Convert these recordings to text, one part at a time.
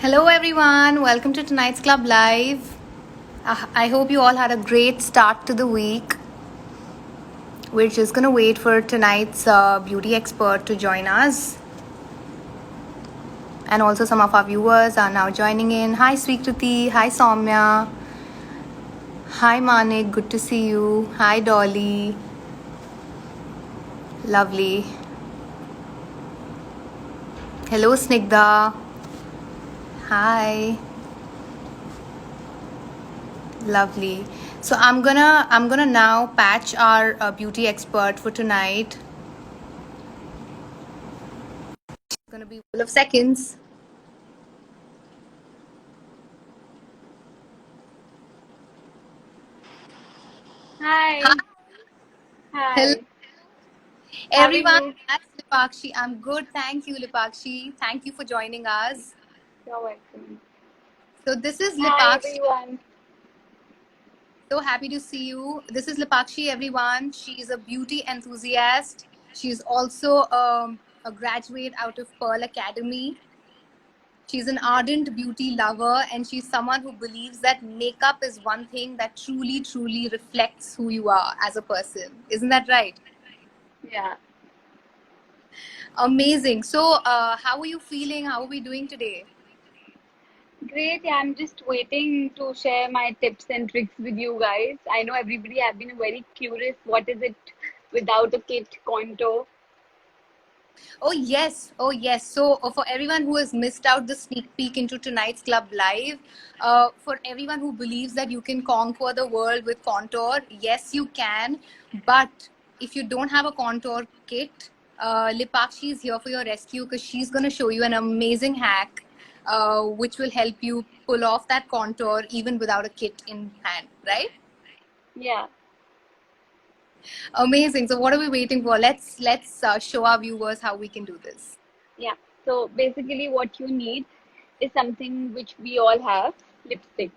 Hello, everyone. Welcome to tonight's Club Live. I hope you all had a great start to the week. We're just going to wait for tonight's beauty expert to join us. And also, some of our viewers are now joining in. Hi, Sweekriti. Hi, Soumya. Hi, Manik. Good to see you. Hi, Dolly. Lovely. Hello, Snigdha. Hi. Lovely. So I'm gonna now patch our beauty expert for tonight. It's gonna be a couple of seconds. Hi. Hello, Hi. How are everyone. you? That's Lipakshi. I'm good. Thank you, Lipakshi. Thank you for joining us. You're welcome. So this is Hi, Lipakshi. everyone. So happy to see you. This is Lipakshi, everyone. She is a beauty enthusiast. She is also a graduate out of Pearl Academy. She's an ardent beauty lover, and she's someone who believes that makeup is one thing that truly, truly reflects who you are as a person. Isn't that right? Yeah. Amazing. So, how are you feeling? How are we doing today? Great. Yeah, I'm just waiting to share my tips and tricks with you guys. I know everybody have been very curious. What is it without a kit contour? Oh, yes. Oh, yes. So, for everyone who has missed out the sneak peek into tonight's Club Live, for everyone who believes that you can conquer the world with contour, yes, you can. But if you don't have a contour kit, Lipakshi is here for your rescue because she's going to show you an amazing hack which will help you pull off that contour even without a kit in hand, right? Yeah. Amazing. So, what are we waiting for? Let's show our viewers how we can do this. Yeah. So basically, what you need is something which we all have, lipstick.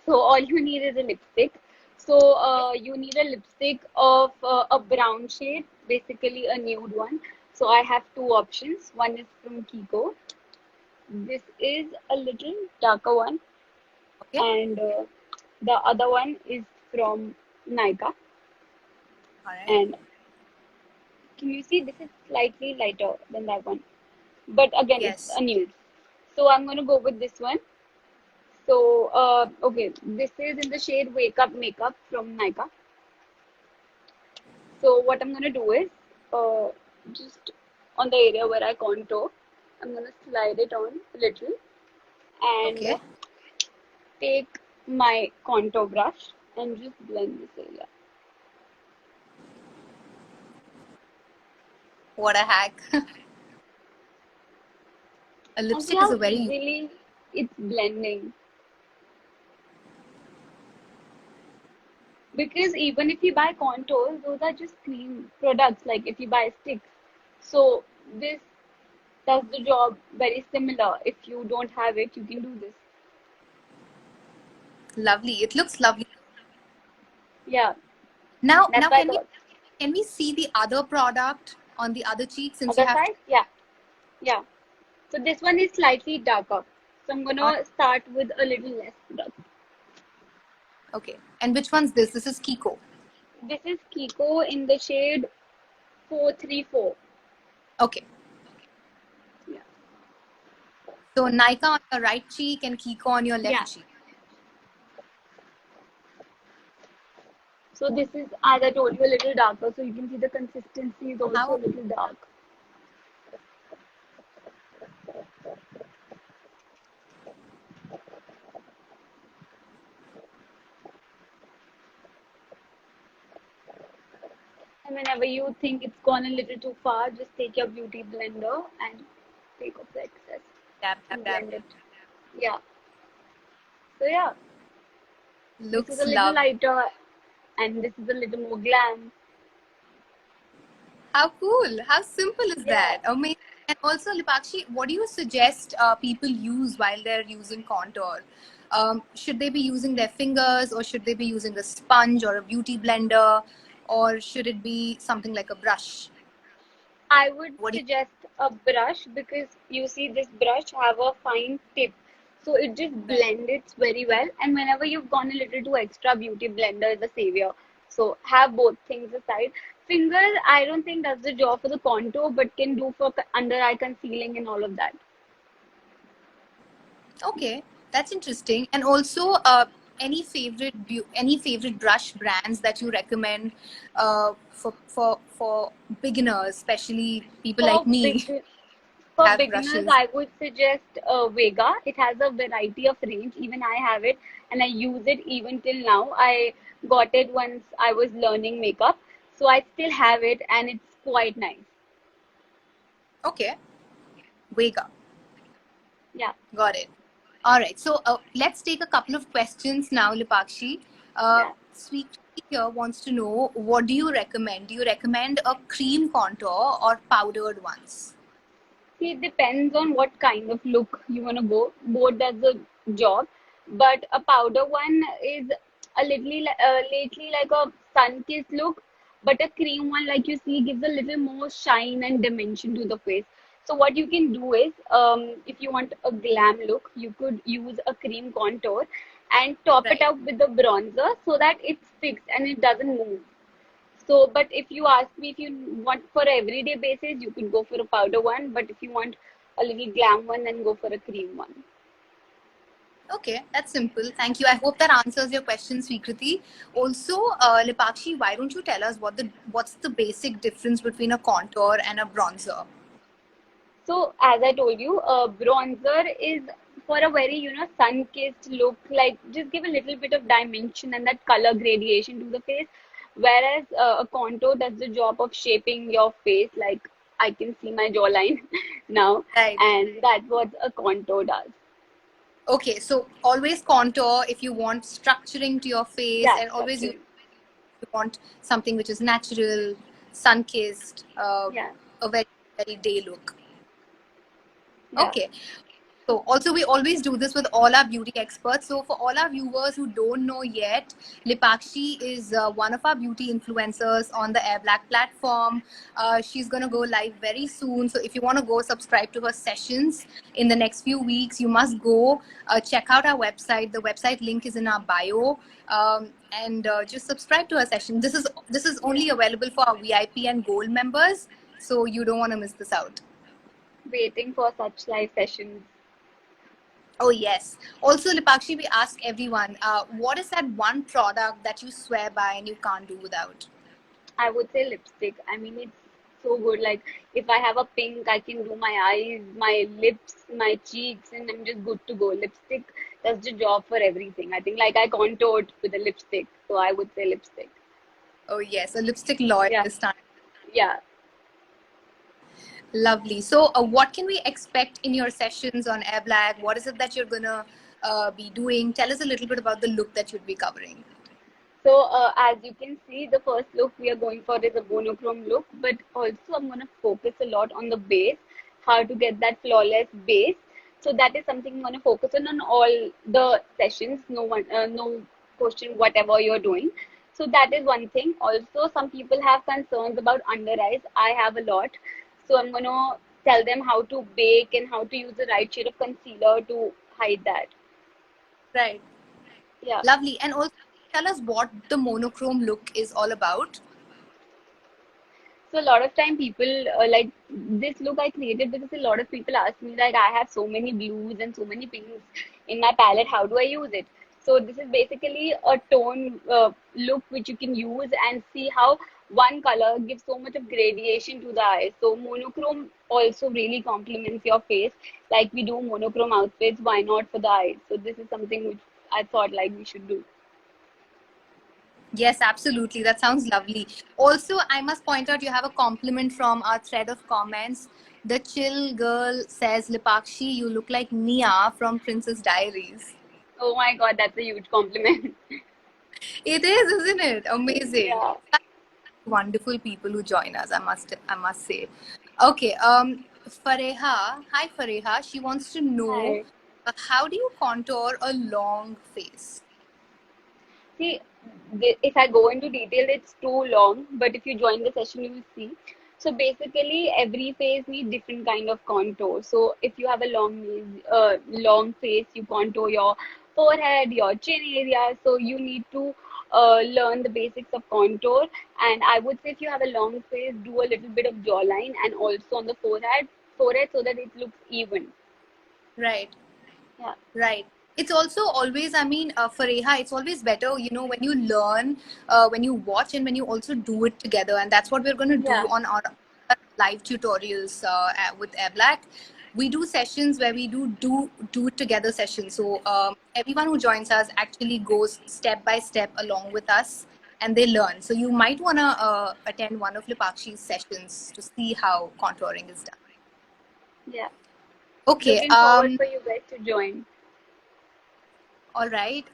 So all you need is a lipstick. So you need a lipstick of a brown shade, basically a nude one. So I have two options. One is from Kiko. This is a little darker one, Okay. and the other one is from Nykaa. All right. And can you see this is slightly lighter than that one? But again, it's Yes. a nude. So I'm gonna go with this one. So, okay, this is in the shade Wake Up Makeup from Nykaa. So, what I'm gonna do is, just on the area where I contour, I'm gonna slide it on a little and Okay. take my contour brush and just blend this area. What a hack. A And see lipstick is how a very easily it's blending. Because even if you buy contours, those are just cream products, like if you buy sticks. So, this does the job very similar. If you don't have it, you can do this. lovely. It looks lovely. Yeah, Now that's why I can thought. we see the other product on the other cheek since you Other have side? Yeah, yeah. So this one is slightly darker. So I'm uh, gonna start with a little less dark. okay. And which one's this? This is Kiko. This is Kiko in the shade 434. Okay. Yeah. So Nykaa on your right cheek and Kiko on your left Yeah. cheek. So this is, as I told you, a little darker. So you can see the consistency is also How a little dark. And whenever you think it's gone a little too far, just take your beauty blender and take off the excess dab dab and dab. blend it. Yeah. So yeah, this is a Looks little love. lighter and this is a little more glam. How cool. How simple is Yeah. that? Amazing. And also, Lipakshi, what do you suggest people use while they're using contour? Should they be using their fingers, or should they be using a sponge or a beauty blender, or should it be something like a brush? I would What do you suggest a brush because you see this brush have a fine tip. So it just Right. blends it very well. And whenever you've gone a little too extra, beauty blender is the savior. So have both things aside. Finger, I don't think does the job for the contour, but can do for under eye concealing and all of that. Okay, that's interesting. And also, any favorite brush brands that you recommend for beginners, especially people For like me, big, for have beginners, brushes. I would suggest Vega. It has a variety of range. Even I have it, and I use it even till now. I got it once I was learning makeup, so I still have it, and it's quite nice. Okay, Vega, Yeah, got it. All right, so let's take a couple of questions now, Lipakshi. yeah. Sweet here wants to know, what do you recommend? Do you recommend a cream contour or powdered ones? See, it depends on what kind of look you want to go. Both does the job, but a powder one is a little lately like a sun-kissed look, but a cream one, like you see, gives a little more shine and dimension to the face. So what you can do is, if you want a glam look, you could use a cream contour and top it Right. up with the bronzer so that it's fixed and it doesn't move. So, but if you ask me if you want for everyday basis, you could go for a powder one. But if you want a little glam one, then go for a cream one. Okay, that's simple. Thank you. I hope that answers your question, Sweekriti. Also, Lipakshi, why don't you tell us what's the basic difference between a contour and a bronzer? So, as I told you, bronzer is for a very, sun-kissed look, like just give a little bit of dimension and that color gradation to the face. Whereas a contour does the job of shaping your face, like I can see my jawline now, Right. and that's what a contour does. Okay, so always contour if you want structuring to your face, Yeah, and always you structuring. want something which is natural, sun-kissed, Yeah, a very, very day look. yeah. Okay. So also we always do this with all our beauty experts. So for all our viewers who don't know yet, Lipakshi is one of our beauty influencers on the Air Black platform. She's going to go live very soon. So if you want to go subscribe to her sessions in the next few weeks, you must go check out our website. The website link is in our bio. And just subscribe to her session. This is only available for our VIP and gold members. So you don't want to miss this out. Waiting for such live sessions. Oh, yes. Also, Lipakshi, we ask everyone, what is that one product that you swear by and you can't do without? I would say lipstick. I mean, it's so good. Like, if I have a pink, I can do my eyes, my lips, my cheeks, and I'm just good to go. Lipstick does the job for everything. I think, like, I contoured with a lipstick, so I would say lipstick. Oh, yes, a lipstick Yeah, loyalist. yeah. Lovely. So, what can we expect in your sessions on Air Black? What is it that you're going to be doing? Tell us a little bit about the look that you'd be covering. So, as you can see, the first look we are going for is a monochrome look, but also I'm going to focus a lot on the base, how to get that flawless base. So that is something I'm going to focus on all the sessions. No question, whatever you're doing. So that is one thing. Also, some people have concerns about under eyes. I have a lot. So I'm going to tell them how to bake and how to use the right shade of concealer to hide that. Right. Yeah. Lovely. And also tell us what the monochrome look is all about. So a lot of time people like this look I created because a lot of people ask me like I have so many blues and so many pinks in my palette. How do I use it? So this is basically a tone look which you can use and see how one color gives so much of gradation to the eyes. So monochrome also really complements your face. Like we do monochrome outfits, why not for the eyes? So this is something which I thought like we should do. Yes, absolutely. That sounds lovely. Also, I must point out you have a compliment from our thread of comments. The chill girl says, Lipakshi, you look like Nia from Princess Diaries. Oh my God, that's a huge compliment. It is, isn't it? Amazing. Yeah. Wonderful people who join us, I must say. Okay, Fareha. Hi, Fareha. She wants to know, Hi. how do you contour a long face? See, if I go into detail, it's too long, but if you join the session, you will see. So basically, every face needs different kind of contour. So if you have a long face, you contour your forehead, your chin area. So you need to learn the basics of contour. And I would say if you have a long face, do a little bit of jawline and also on the forehead so that it looks even. Right. Yeah. Right. It's also always, I mean, Fareha, it's always better, when you learn, when you watch, and when you also do it together. And that's what we're going to do Yeah. on our live tutorials with AirBlack. We do sessions where we do it together sessions. So everyone who joins us actually goes step by step along with us, and they learn. So you might want to attend one of Lipakshi's sessions to see how contouring is done. Yeah. Okay. Looking forward for you guys to join. All right.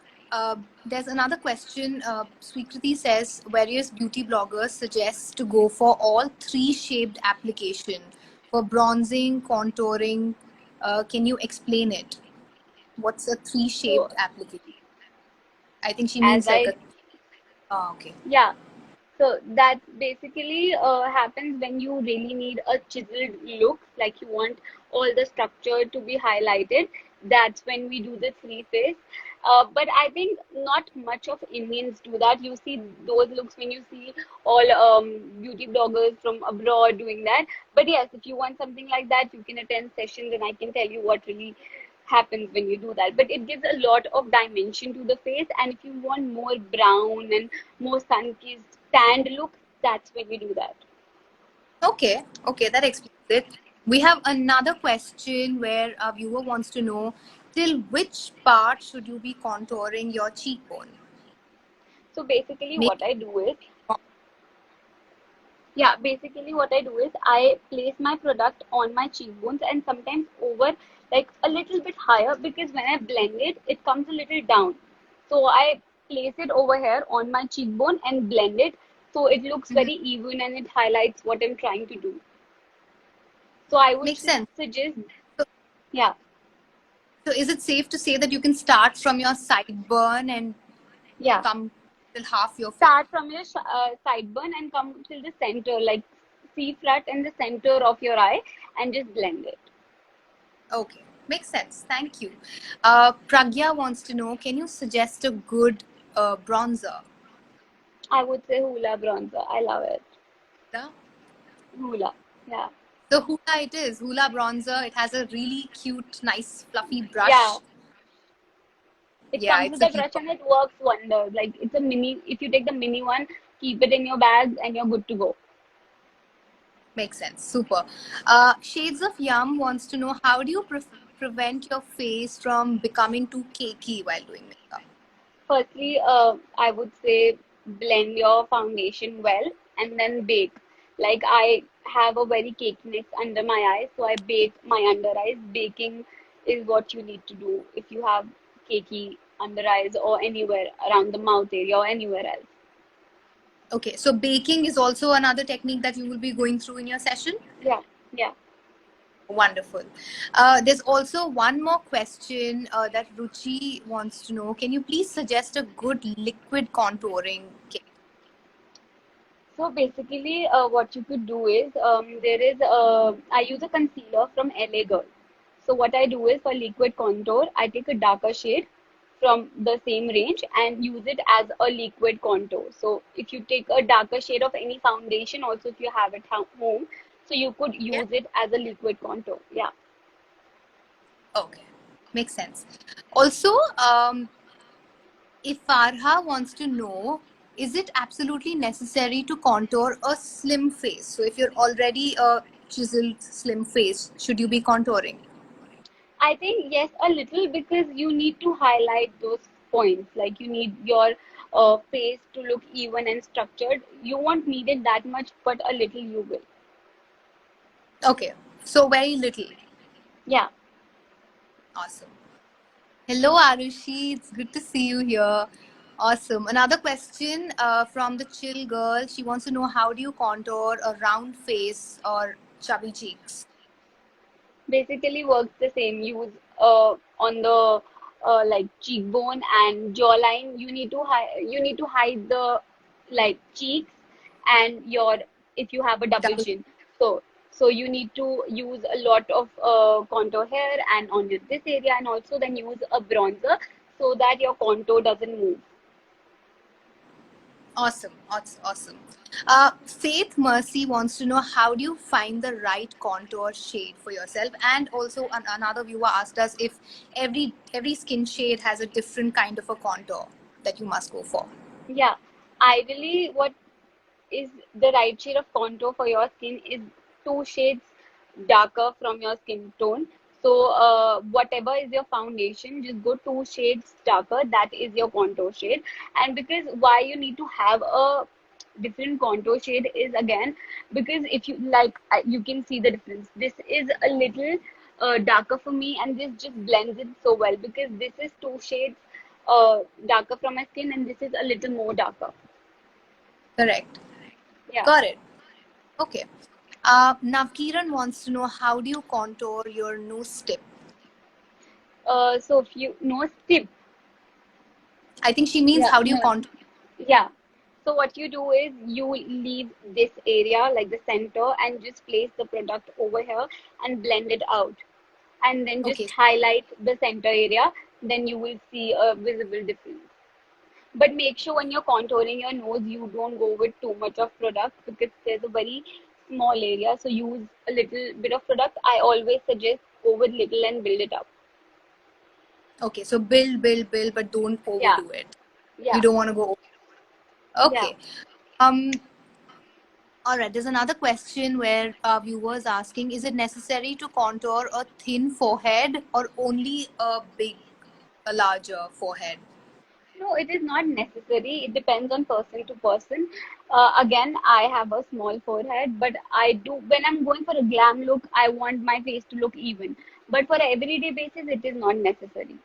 There's another question. Sweekriti says various beauty bloggers suggest to go for all three shaped application for bronzing, contouring. Can you explain it? What's a three So shaped application? I think she as means like I a. Oh, okay. yeah. So that basically happens when you really need a chiseled look, like you want all the structure to be highlighted. That's when we do the three face. But I think not much of Indians do that. You see those looks when you see all beauty bloggers from abroad doing that. But yes, if you want something like that, you can attend sessions and I can tell you what really happens when you do that. But it gives a lot of dimension to the face. And if you want more brown and more sun-kissed tanned look, that's when we do that. Okay. Okay, that explains it. We have another question where a viewer wants to know till which part should you be contouring your cheekbone? So basically, Maybe. what I do is I place my product on my cheekbones and sometimes over like a little bit higher because when I blend it, it comes a little down. So I place it over here on my cheekbone and blend it so it looks Mhm. very even and it highlights what I'm trying to do. So I would Makes sense. suggest, So, yeah, so is it safe to say that you can start from your sideburn and yeah. come till half your face? Start from your sideburn and come till the center, like C flat in the center of your eye and just blend it. Okay, makes sense. Thank you. Pragya wants to know, can you suggest a good bronzer? I would say Hoola bronzer. I love it. Yeah. Hoola. Yeah. So Hoola it is. Hoola bronzer. It has a really cute, nice, fluffy Yeah. brush. It Yeah, comes it's with a a brush keeper. and it works wonders. Like it's a mini, if you take the mini one, keep it in your bag and you're good to go. Makes sense. Super. Shades of Yum wants to know, how do you prevent your face from becoming too cakey while doing makeup? Firstly, I would say blend your foundation well and then bake. Like I have a very cakiness under my eyes, so I bake my under eyes. Baking is what you need to do if you have cakey under eyes or anywhere around the mouth area or anywhere else. Okay, so baking is also another technique that you will be going through in your session? Yeah, yeah. Wonderful. There's also one more question that Ruchi wants to know. Can you please suggest a good liquid contouring kit? So basically, what you could do is I use a concealer from LA Girl. So what I do is for liquid contour, I take a darker shade from the same range and use it as a liquid contour. So if you take a darker shade of any foundation, also if you have it home, so you could Yeah. use it as a liquid contour. Yeah. Okay, makes sense. Also, if Farha wants to know, is it absolutely necessary to contour a slim face? So if you're already a chiseled slim face, should you be contouring? I think yes, a little because you need to highlight those points. Like you need your face to look even and structured. You won't need it that much, but a little you will. Okay, so very little. Yeah. Awesome. Hello, Arushi. It's good to see you here. Awesome. Another question from the chill girl. She wants to know, how do you contour a round face or chubby cheeks? Basically works the same. Use on the like cheekbone and jawline. You need to hide the like cheeks and your if you have a double Double. chin. So you need to use a lot of contour here and on this area, and also then use a bronzer so that your contour doesn't move. Awesome, awesome, awesome. Faith Mercy wants to know, how do you find the right contour shade for yourself? And also, another viewer asked us if every skin shade has a different kind of a contour that you must go for. Yeah, ideally, what is the right shade of contour for your skin is 2 shades darker from your skin tone. So, whatever is your foundation, just go 2 shades darker. That is your contour shade. And because why you need to have a different contour shade is again because if you like, you can see the difference. This is a little darker for me, and this just blends it so well because this is 2 shades darker from my skin, and this is a little more darker. Correct. Yeah. Got it. Okay. Navkiran wants to know, how do you contour your nose tip? So if you know tip, I think she means, yeah, how do you no, contour? yeah. So what you do is you leave this area like the center and just place the product over here and blend it out, and then just Okay. highlight the center area. Then you will see a visible difference. But make sure when you're contouring your nose, you don't go with too much of product because there's a very small area. So use a little bit of product. I always suggest go with little and build it up. Okay. So build, but don't Yeah, overdo it. You yeah, don't want to go. yeah. Okay. All right. There's another question where viewers asking, is it necessary to contour a thin forehead or only a larger forehead? No, it is not necessary. It depends on person to person. Again, I have a small forehead, but I do, when I'm going for a glam look, I want my face to look even. But for an everyday basis, it is not necessary.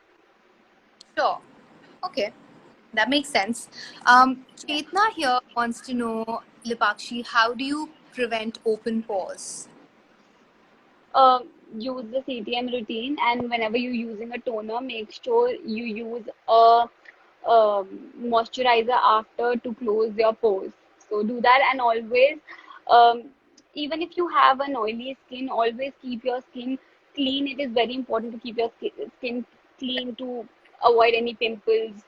Sure. Okay. That makes sense. Yeah. Chetna here wants to know, Lipakshi, how do you prevent open pores? Use the CTM routine, and whenever you're using a toner, make sure you use a moisturizer after to close your pores. So do that, and always, um, even if you have an oily skin, always keep your skin clean. It is very important to keep your skin clean to avoid any pimples.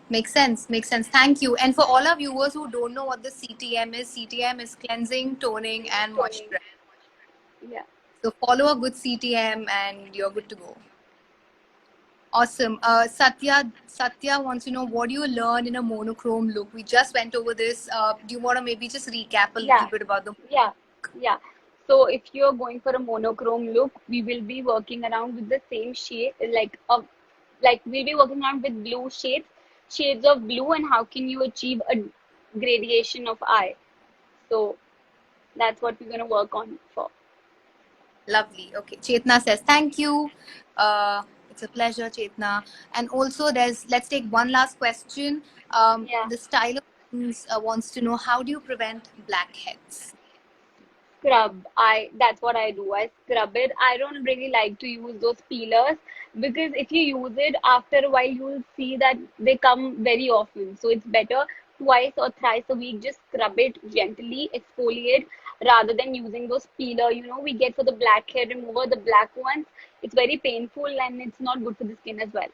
Makes sense. Makes sense. Thank you. And for all our viewers who don't know what the CTM is cleansing, toning, and Toning. moisturizing. Yeah. So follow a good CTM and you're good to go. Awesome. Satya wants to know, what do you learn in a monochrome look? We just went over this. Do you want to maybe just recap a Yeah, little bit about the? yeah, yeah. So if you're going for a monochrome look, we will be working around with the same shade, like we'll be working around with blue shades of blue, and how can you achieve a gradation of eye? So that's what we're gonna work on for. Lovely. Okay. Chetna says, thank you. It's a pleasure, Chetna. And also, let's take one last question. Yeah. The style of things wants to know, how do you prevent blackheads? Scrub. That's what I do. I scrub it. I don't really like to use those peelers because if you use it after a while, you'll see that they come very often. So it's better twice or thrice a week. Just scrub it gently, exfoliate rather than using those peeler. We get for the blackhead remover, the black ones. It's very painful and it's not good for the skin as well.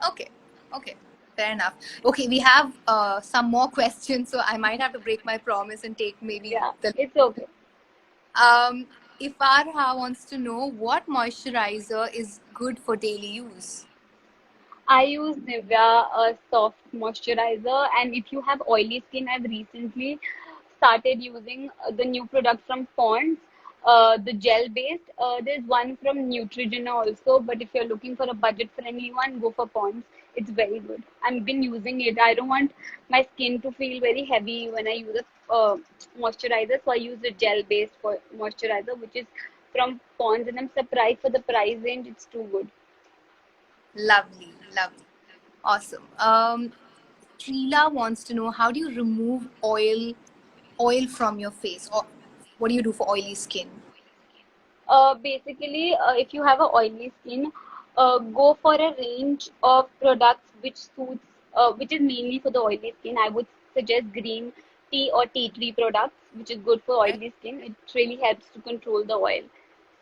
Okay. Okay. Fair enough. Okay, we have some more questions, so I might have to break my promise and take maybe Yeah, the. it's okay. Um, Ifarha wants to know, what moisturizer is good for daily use. I use Nivea soft moisturizer, and if you have oily skin, I've recently started using the new product from Pond's, the gel based. There's one from Neutrogena also, but if you're looking for a budget friendly one, go for Pond's. It's very good. I've been using it. I don't want my skin to feel very heavy when I use a moisturizer, so I use the gel based for moisturizer, which is from Pond's, and I'm surprised for the price range. It's too good. Lovely, lovely, awesome. Sheila wants to know, how do you remove oil from your face, or what do you do for oily skin? Basically, if you have a oily skin, go for a range of products which suits, which is mainly for the oily skin. I would suggest green tea or tea tree products, which is good for Right? oily skin. It really helps to control the oil.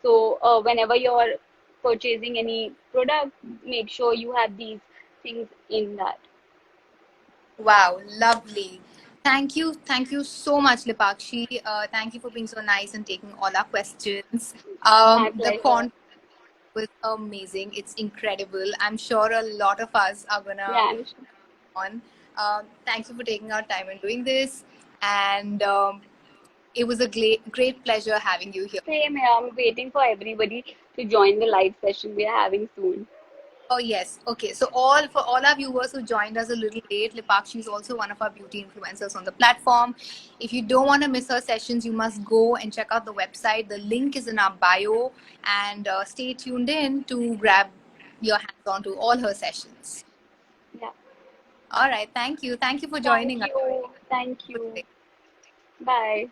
So whenever you're purchasing any product, make sure you have these things in that. Wow, lovely. Thank you so much, Lipakshi. Thank you for being so nice and taking all our questions. My The pleasure. content was amazing. It's incredible. I'm sure a lot of us are gonna Yeah, I'm sure. on. Thank you for taking our time and doing this. And it was a great pleasure having you here. Same here. I'm waiting for everybody to join the live session we are having soon. Oh yes. Okay. So all our viewers who joined us a little late, Lipakshi is also one of our beauty influencers on the platform. If you don't want to miss her sessions, you must go and check out the website. The link is in our bio, and stay tuned in to grab your hands on to all her sessions. Yeah. All right. Thank you. Thank you for Thank joining us. you. Thank Good you. day. Bye.